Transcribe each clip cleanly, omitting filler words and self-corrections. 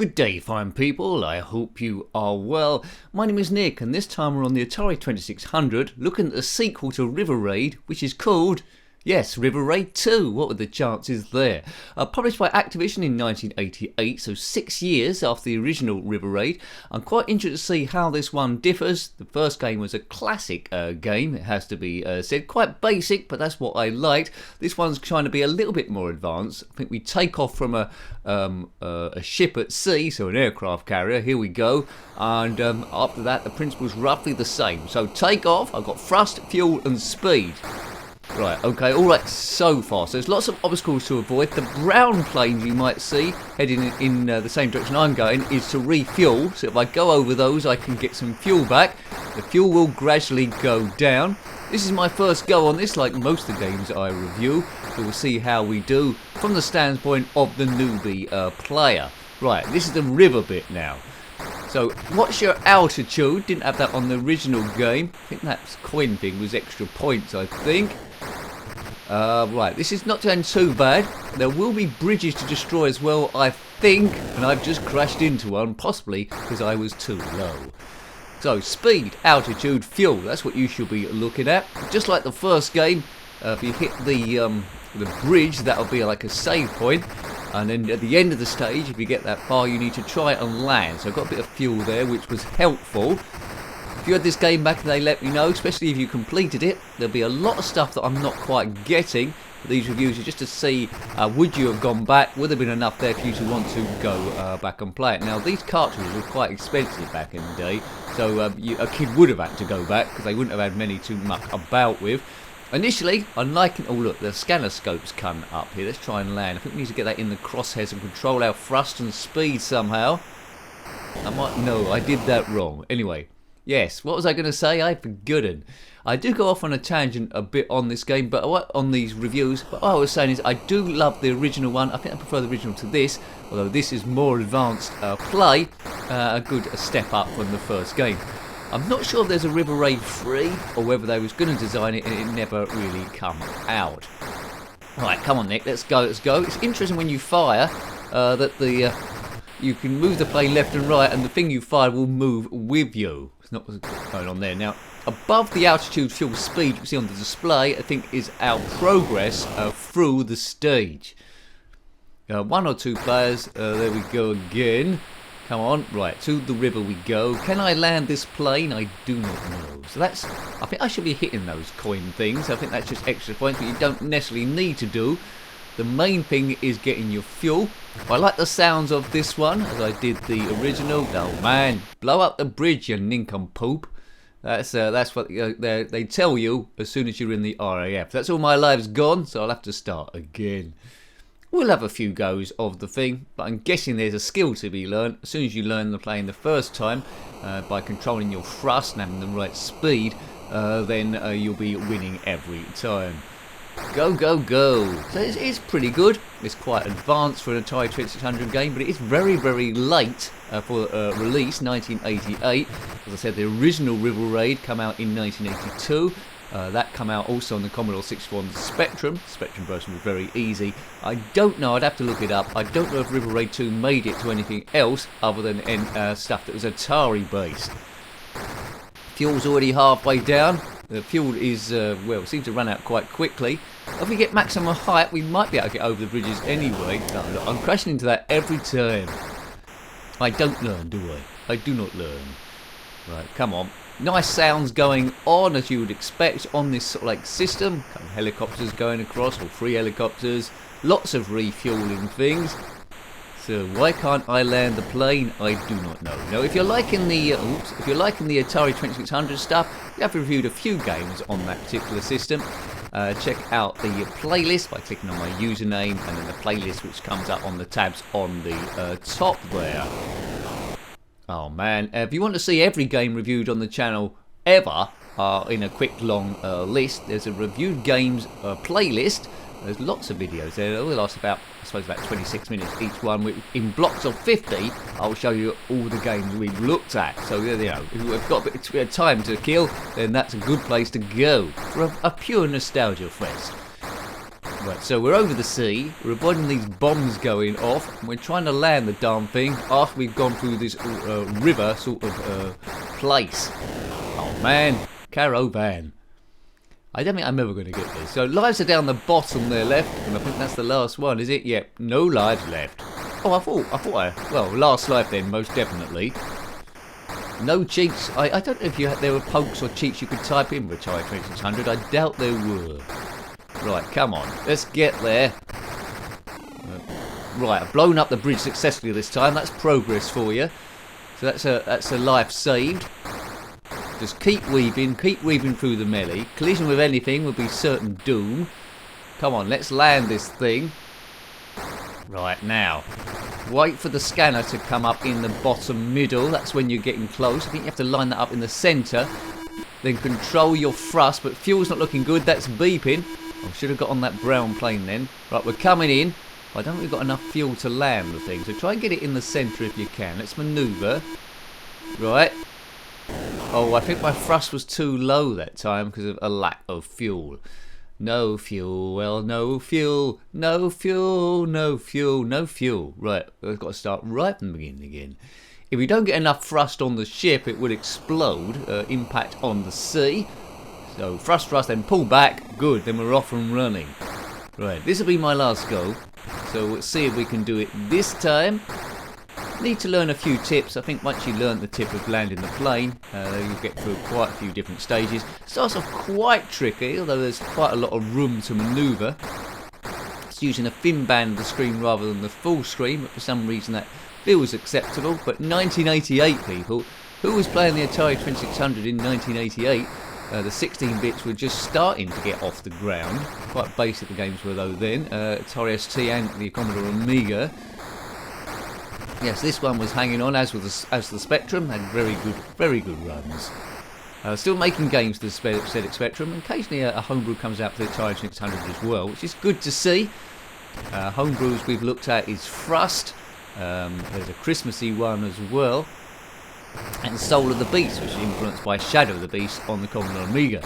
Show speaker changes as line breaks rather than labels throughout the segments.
Good day, fine people. I hope you are well. My name is Nick, and this time we're on the Atari 2600 looking at the sequel to River Raid, which is called, yes, River Raid 2. What were the chances there? Published by Activision in 1988, so 6 years after the original River Raid. I'm quite interested to see how this one differs. The first game was a classic game, it has to be said. Quite basic, but that's what I liked. This one's trying to be a little bit more advanced. I think we take off from a ship at sea, so an aircraft carrier. Here we go. And after that, the principle's roughly the same. So take off. I've got thrust, fuel, and speed. Right, okay, all right so far. So there's lots of obstacles to avoid. The brown planes you might see heading in the same direction I'm going is to refuel. So if I go over those, I can get some fuel back. The fuel will gradually go down. This is my first go on this, like most of the games I review. So we'll see how we do from the standpoint of the newbie player. Right, this is the river bit now. So, what's your altitude? Didn't have that on the original game. I think that coin thing was extra points, I think. Right, this is not going too bad. There will be bridges to destroy as well, I think. And I've just crashed into one, possibly because I was too low. So, speed, altitude, fuel. That's what you should be looking at. Just like the first game, if you hit the bridge, that'll be like a save point. And then at the end of the stage, if you get that far, you need to try and land. So I've got a bit of fuel there, which was helpful. If you had this game back and they let me know, especially if you completed it, there'll be a lot of stuff that I'm not quite getting. These reviews are just to see, would you have gone back? Would there have been enough there for you to want to go back and play it? Now, these cartridges were quite expensive back in the day, so a kid would have had to go back because they wouldn't have had many to muck about with. Initially, I'm liking... Oh, look, the scanner scope's come up here. Let's try and land. I think we need to get that in the crosshairs and control our thrust and speed somehow. No, I did that wrong. Anyway, yes, what was I going to say? I've forgotten. I do go off on a tangent a bit on this game, but on these reviews. But what I was saying is I do love the original one. I think I prefer the original to this, although this is more advanced play. A good step up from the first game. I'm not sure if there's a River Raid 3 or whether they was going to design it and it never really come out. Right, come on Nick, let's go, let's go. It's interesting when you fire that you can move the plane left and right and the thing you fire will move with you. It's not what's going on there. Now, above the altitude fuel speed you can see on the display, I think is our progress through the stage. 1 or 2 players, there we go again. Come on, right, to the river we go. Can I land this plane? I do not know. So that's, I think I should be hitting those coin things. I think that's just extra points, but you don't necessarily need to do. The main thing is getting your fuel. I like the sounds of this one, as I did the original. Oh man, blow up the bridge, you nincompoop. That's what they tell you as soon as you're in the RAF. That's all my life's gone, so I'll have to start again. We'll have a few goes of the thing, but I'm guessing there's a skill to be learned. As soon as you learn the plane the first time, by controlling your thrust and having the right speed, then you'll be winning every time. Go, go, go. So it's pretty good. It's quite advanced for an Atari 2600 game, but it is very, very late for release, 1988. As I said, the original River Raid came out in 1982. That come out also on the Commodore 64 and the Spectrum. The Spectrum version was very easy. I don't know, I'd have to look it up. I don't know if River Raid 2 made it to anything else other than stuff that was Atari based. Fuel's already halfway down. The fuel is, well, seems to run out quite quickly. If we get maximum height, we might be able to get over the bridges anyway. No, look, I'm crashing into that every time. I don't learn, do I? I do not learn. Right, come on. Nice sounds going on as you would expect on this sort of like system. Helicopters going across, or 3 helicopters. Lots of refueling things. So why can't I land the plane? I do not know. Now, if you're liking the Atari 2600 stuff, we have reviewed a few games on that particular system. Check out the playlist by clicking on my username, and then the playlist which comes up on the tabs on the top there. Oh man, if you want to see every game reviewed on the channel ever in a quick long list, there's a reviewed games playlist. There's lots of videos there. They all last about, I suppose, about 26 minutes each one. In blocks of 50, I'll show you all the games we've looked at. So, you know, if we've got a bit of time to kill, then that's a good place to go for a pure nostalgia fest. Right, so we're over the sea, we're avoiding these bombs going off, and we're trying to land the darn thing after we've gone through this river sort of place. Oh man, caravan. I don't think I'm ever going to get this. So lives are down the bottom there left, and I think that's the last one, is it? Yep, no lives left. Oh, well, last life then, most definitely. No cheats. I don't know if there were pokes or cheats you could type in with Atari 2600. I doubt there were. Right, come on, let's get there. Right, I've blown up the bridge successfully this time. That's progress for you. So that's a life saved. Just keep weaving through the melee. Collision with anything would be certain doom. Come on, let's land this thing. Right, now, wait for the scanner to come up in the bottom middle. That's when you're getting close. I think you have to line that up in the centre. Then control your thrust, but fuel's not looking good. That's beeping. I should have got on that brown plane then. Right, we're coming in. I don't think we've got enough fuel to land the thing, so try and get it in the centre if you can. Let's manoeuvre. Right. Oh, I think my thrust was too low that time because of a lack of fuel. No fuel, well, no fuel, no fuel, no fuel, no fuel. Right, we've got to start right from the beginning again. If we don't get enough thrust on the ship, it will explode, impact on the sea. So thrust, then pull back. Good, then we're off and running. Right, this will be my last go. So let's see if we can do it this time. Need to learn a few tips. I think once you learn the tip of landing the plane, you'll get through quite a few different stages. Starts off quite tricky, although there's quite a lot of room to manoeuvre. It's using a thin band of the screen rather than the full screen, but for some reason that feels acceptable. But 1988, people, who was playing the Atari 2600 in 1988? The 16-bits were just starting to get off the ground. Quite basic the games were though then. Atari ST and the Commodore Amiga. Yes, this one was hanging on as the Spectrum, and very good runs. Still making games to the ZX Spectrum, and occasionally a homebrew comes out for the Atari 2600 as well, which is good to see. Homebrews we've looked at is Thrust. There's a Christmassy one as well. And Soul of the Beast, which is influenced by Shadow of the Beast on the Commodore Amiga.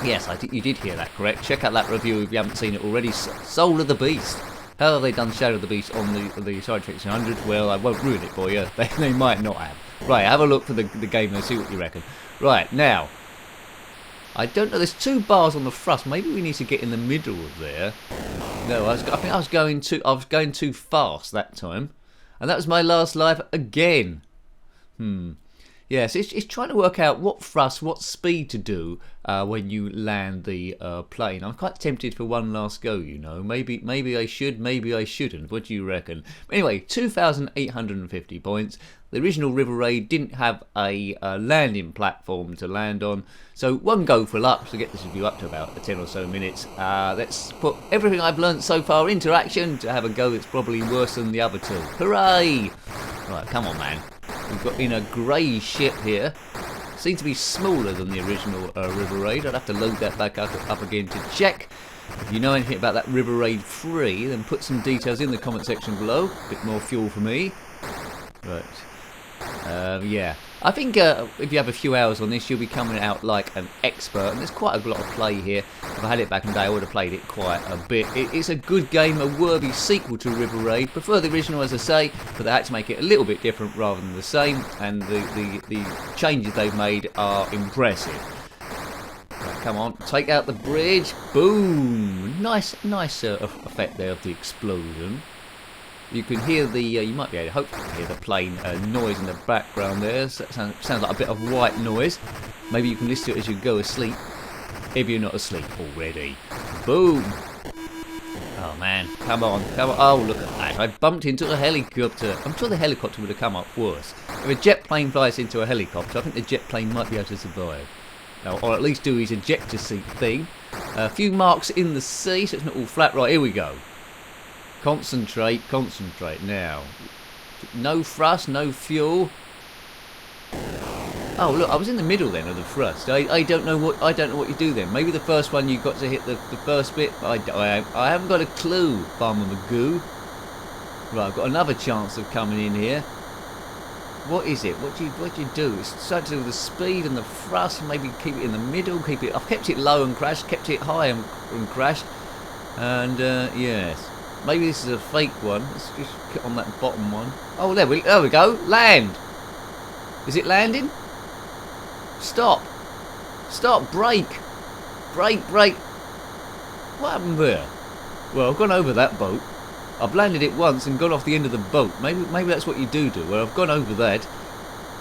Yes, I think you did hear that correct. Check out that review if you haven't seen it already. Soul of the Beast. How have they done Shadow of the Beast on the Atari 2600? Well, I won't ruin it for you. They might not have. Right, have a look for the game and see what you reckon. Right, now, I don't know. There's 2 bars on the thrust. Maybe we need to get in the middle of there. No, I think I was going too fast that time, and that was my last life again. Yes, it's trying to work out what thrust, what speed to do when you land the plane. I'm quite tempted for one last go, you know. Maybe I should, maybe I shouldn't. What do you reckon? Anyway, 2,850 points. The original River Raid didn't have a landing platform to land on, so one go for luck to get this review up to about 10 or so minutes. Let's put everything I've learnt so far into action to have a go that's probably worse than the other 2. Hooray! Right, come on, man. We've got in a grey ship here. Seems to be smaller than the original River Raid. I'd have to load that back up again to check. If you know anything about that River Raid 3, then put some details in the comment section below. A bit more fuel for me. Right. Yeah. I think if you have a few hours on this, you'll be coming out like an expert. And there's quite a lot of play here. If I had it back in the day, I would have played it quite a bit. It's a good game, a worthy sequel to River Raid. Prefer the original, as I say, but they had to make it a little bit different rather than the same. And the changes they've made are impressive. Right, come on, take out the bridge. Boom! Nice effect there of the explosion. You can hear you might be able to hopefully hear the plane noise in the background there. So sounds like a bit of white noise. Maybe you can listen to it as you go asleep, if you're not asleep already. Boom! Oh man, come on. Oh, look at that. I bumped into a helicopter. I'm sure the helicopter would have come up worse. If a jet plane flies into a helicopter, I think the jet plane might be able to survive. Or at least do his ejector seat thing. A few marks in the sea, so it's not all flat. Right, here we go. Concentrate now. No thrust, no fuel. Oh look, I was in the middle then of the thrust. I don't know what you do then. Maybe the first one you got to hit the first bit. I haven't got a clue, Farmer Magoo. Right, I've got another chance of coming in here. What is it? What do you do? It's something to do with the speed and the thrust. Maybe keep it in the middle. I've kept it low and crashed. Kept it high and crashed. And yes, maybe this is a fake one. Let's just get on that bottom one. Oh, there we go. Land. Is it landing? Stop. Stop. Brake. Brake. What happened there? Well, I've gone over that boat. I've landed it once and gone off the end of the boat. Maybe that's what you do. Well, I've gone over that.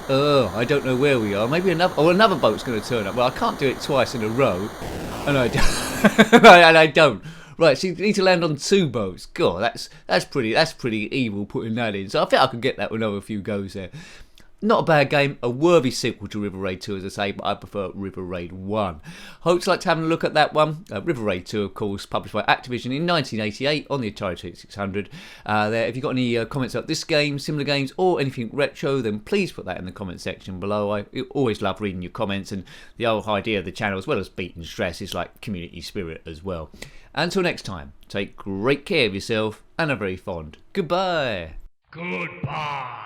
Oh, I don't know where we are. Maybe another boat's going to turn up. Well, I can't do it twice in a row, and I don't. And I don't. Right, so you need to land on 2 boats. God, that's pretty evil putting that in. So I think I could get that with another few goes there. Not a bad game, a worthy sequel to River Raid 2, as I say, but I prefer River Raid 1. Hope you liked having a look at that one. River Raid 2, of course, published by Activision in 1988 on the Atari 2600. If you've got any comments about this game, similar games, or anything retro, then please put that in the comment section below. I always love reading your comments, and the whole idea of the channel, as well as beating stress, is like community spirit as well. Until next time, take great care of yourself, and a very fond goodbye.
Goodbye.